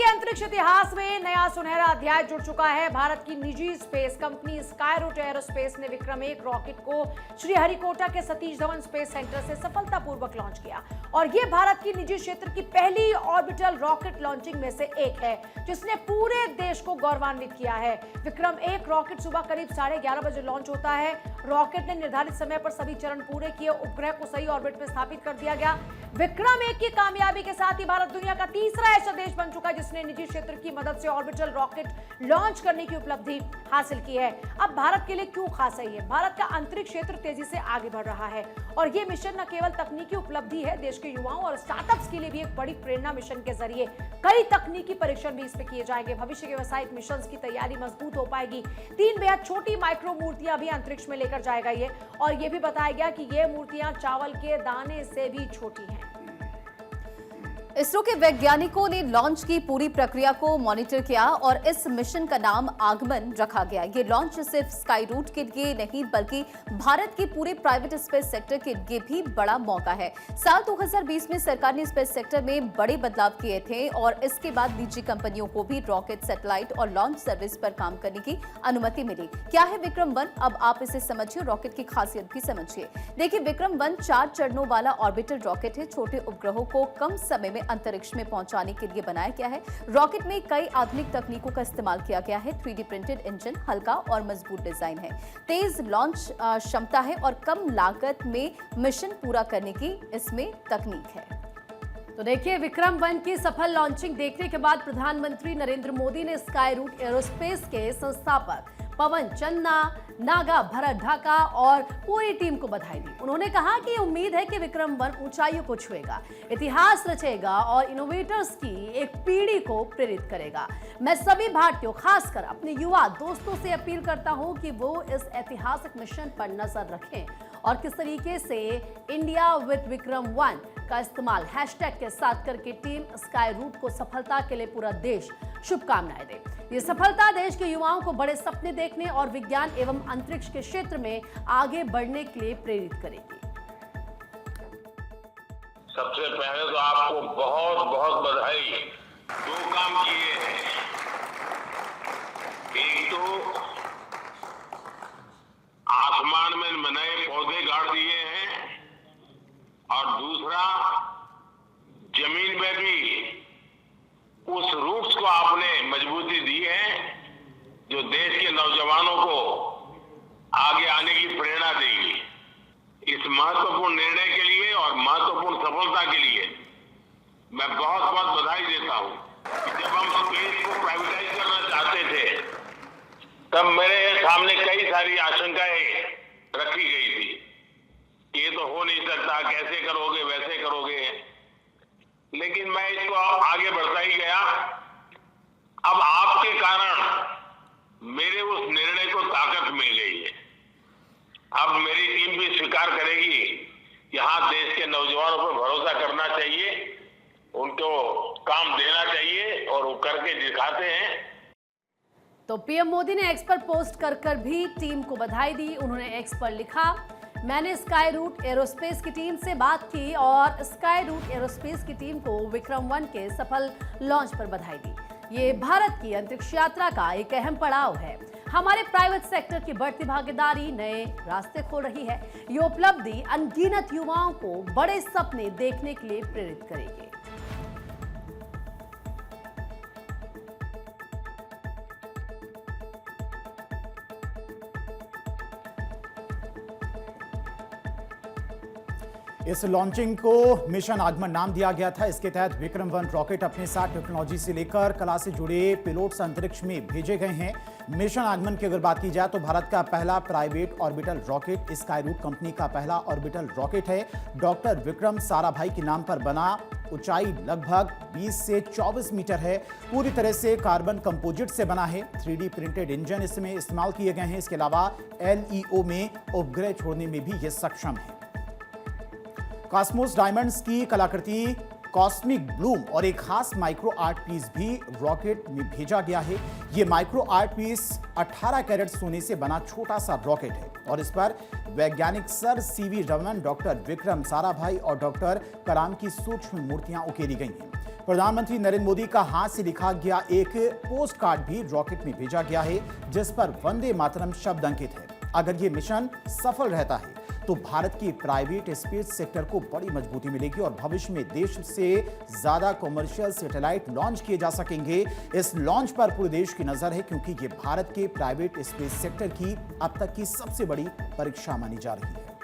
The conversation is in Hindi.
अंतरिक्ष इतिहास में नया सुनहरा अध्याय जुड़ चुका है। भारत की निजी स्पेस कंपनी स्काईरूट एरोस्पेस ने विक्रम 1 रॉकेट को श्रीहरिकोटा के सतीश धवन स्पेस सेंटर से सफलतापूर्वक लॉन्च किया और ये भारत की निजी क्षेत्र की पहली ऑर्बिटल रॉकेट लॉन्चिंग में से एक है, जिसने पूरे देश को गौरवान्वित किया है। विक्रम 1 रॉकेट सुबह करीब 11:30 बजे लॉन्च होता है। रॉकेट ने निर्धारित समय पर सभी चरण पूरे किए, उपग्रह को सही ऑर्बिट में स्थापित कर दिया गया। विक्रम 1 की कामयाबी के साथ ही भारत दुनिया का तीसरा ऐसा देश बन चुका है जिसने निजी क्षेत्र की मदद से ऑर्बिटल रॉकेट लॉन्च करने की उपलब्धि हासिल की है। अब भारत के लिए क्यों खास है ये? भारत का अंतरिक्ष क्षेत्र तेजी से आगे बढ़ रहा है और ये मिशन न केवल तकनीकी उपलब्धि है, देश के युवाओं और स्टार्टअप्स के लिए भी एक बड़ी प्रेरणा। मिशन के जरिए कई तकनीकी परीक्षण भी इस पे किए जाएंगे। भविष्य के व्यावसायिक मिशन की तैयारी मजबूत हो पाएगी। 3 बेहद छोटी माइक्रो मूर्तियां भी अंतरिक्ष में लेकर जाएगा ये, और ये भी बताया गया कि ये मूर्तियां चावल के दाने से भी छोटी हैं। इसरो के वैज्ञानिकों ने लॉन्च की पूरी प्रक्रिया को मॉनिटर किया और इस मिशन का नाम आगमन रखा गया। ये लॉन्च सिर्फ स्काईरूट के लिए नहीं बल्कि भारत के पूरे प्राइवेट स्पेस सेक्टर के लिए भी बड़ा मौका है। साल 2020 में सरकार ने स्पेस सेक्टर में बड़े बदलाव किए थे और इसके बाद निजी कंपनियों को भी रॉकेट, सैटेलाइट और लॉन्च सर्विस पर काम करने की अनुमति मिली। क्या है विक्रम 1? अब आप इसे समझिए, रॉकेट की खासियत भी समझिए। देखिए, विक्रम 1 4 चरणों वाला ऑर्बिटल रॉकेट है। छोटे उपग्रहों को कम समय में अंतरिक्ष में पहुंचाने के लिए बनाया गया है। रॉकेट में कई आधुनिक तकनीकों का इस्तेमाल किया गया है। 3D प्रिंटेड इंजन, हल्का और मजबूत डिजाइन है, तेज लॉन्च क्षमता है और कम लागत में मिशन पूरा करने की इसमें तकनीक है। तो देखिए, विक्रम 1 की सफल लॉन्चिंग देखने के बाद प्रधानमंत्री नरेंद्र मोदी ने स्काईरूट एरोस्पेस के संस्थापक पवन चन्ना, नागा भरत ढाका और पूरी टीम को बधाई दी। उन्होंने कहा कि उम्मीद है कि विक्रम 1 ऊंचाइयों को छुएगा, इतिहास रचेगा और इनोवेटर्स की एक पीढ़ी को प्रेरित करेगा। मैं सभी भारतीयों, खासकर अपने युवा दोस्तों से अपील करता हूं कि वो इस ऐतिहासिक मिशन पर नजर रखें और किस तरीके से इंडिया विद विक्रम 1 का इस्तेमाल हैशटैग के साथ करके टीम स्काईरूट को सफलता के लिए पूरा देश शुभकामनाएं दे। ये सफलता देश के युवाओं को बड़े सपने देखने और विज्ञान एवं अंतरिक्ष के क्षेत्र में आगे बढ़ने के लिए प्रेरित करेगी। सबसे पहले तो आपको बहुत बहुत बधाई। 2 काम किए हैं। एक तो आसमान में नए पौधे गाड़ दिए हैं और दूसरा जमीन में भी उस रूट्स को आपने मजबूती दी है जो देश के नौजवानों को आगे आने की प्रेरणा देगी। इस महत्वपूर्ण निर्णय के लिए और महत्वपूर्ण सफलता के लिए मैं बहुत बहुत बधाई देता हूं। जब हम स्पेस को प्राइवेटाइज करना चाहते थे तब मेरे सामने कई सारी आशंकाएं रखी गई थी। ये तो हो नहीं सकता, कैसे करोगे, वैसे करोगे, लेकिन मैं इसको आगे बढ़ता ही गया। अब आपके कारण मेरे उस निर्णय को ताकत मिल गई है। अब मेरी टीम भी स्वीकार करेगी कि हाँ, देश के नौजवानों पर भरोसा करना चाहिए, उनको काम देना चाहिए और वो करके दिखाते हैं। तो पीएम मोदी ने एक्स पर पोस्ट कर भी टीम को बधाई दी। उन्होंने एक्स पर लिखा, मैंने स्काईरूट एरोस्पेस की टीम से बात की और स्काईरूट एरोस्पेस की टीम को विक्रम 1 के सफल लॉन्च पर बधाई दी। ये भारत की अंतरिक्ष यात्रा का एक अहम पड़ाव है। हमारे प्राइवेट सेक्टर की बढ़ती भागीदारी नए रास्ते खोल रही है। ये उपलब्धि अनगिनत युवाओं को बड़े सपने देखने के लिए प्रेरित करेगी। इस लॉन्चिंग को मिशन आगमन नाम दिया गया था। इसके तहत विक्रम 1 रॉकेट अपने साथ टेक्नोलॉजी से लेकर कला से जुड़े पिलोट्स अंतरिक्ष में भेजे गए हैं। मिशन आगमन की अगर बात की जाए तो भारत का पहला private orbital rocket Skyroot company का पहला ऑर्बिटल रॉकेट है। डॉक्टर विक्रम साराभाई के नाम पर बना, ऊंचाई लगभग 20 से 24 मीटर है, पूरी तरह से कार्बन कंपोजिट से बना है। 3D प्रिंटेड इंजन इसमें इस्तेमाल किए गए हैं। इसके अलावा LEO में उपग्रह छोड़ने में भी यह सक्षम है। कॉस्मोस डायमंड्स की कलाकृति कॉस्मिक ब्लूम और एक खास माइक्रो आर्ट पीस भी रॉकेट में भेजा गया है। ये माइक्रो आर्ट पीस 18 कैरेट सोने से बना छोटा सा रॉकेट है और इस पर वैज्ञानिक sir CV Raman, doctor Vikram Sarabhai और डॉक्टर कलाम की सूक्ष्म मूर्तियां उकेरी गई हैं। प्रधानमंत्री नरेंद्र मोदी का हाथ से लिखा गया एक पोस्ट कार्ड भी रॉकेट में भेजा गया है, जिस पर वंदे मातरम शब्द अंकित है। अगर ये मिशन सफल रहता है तो भारत के प्राइवेट स्पेस सेक्टर को बड़ी मजबूती मिलेगी और भविष्य में देश से ज्यादा कमर्शियल सैटेलाइट लॉन्च किए जा सकेंगे। इस लॉन्च पर पूरे देश की नजर है क्योंकि ये भारत के प्राइवेट स्पेस सेक्टर की अब तक की सबसे बड़ी परीक्षा मानी जा रही है।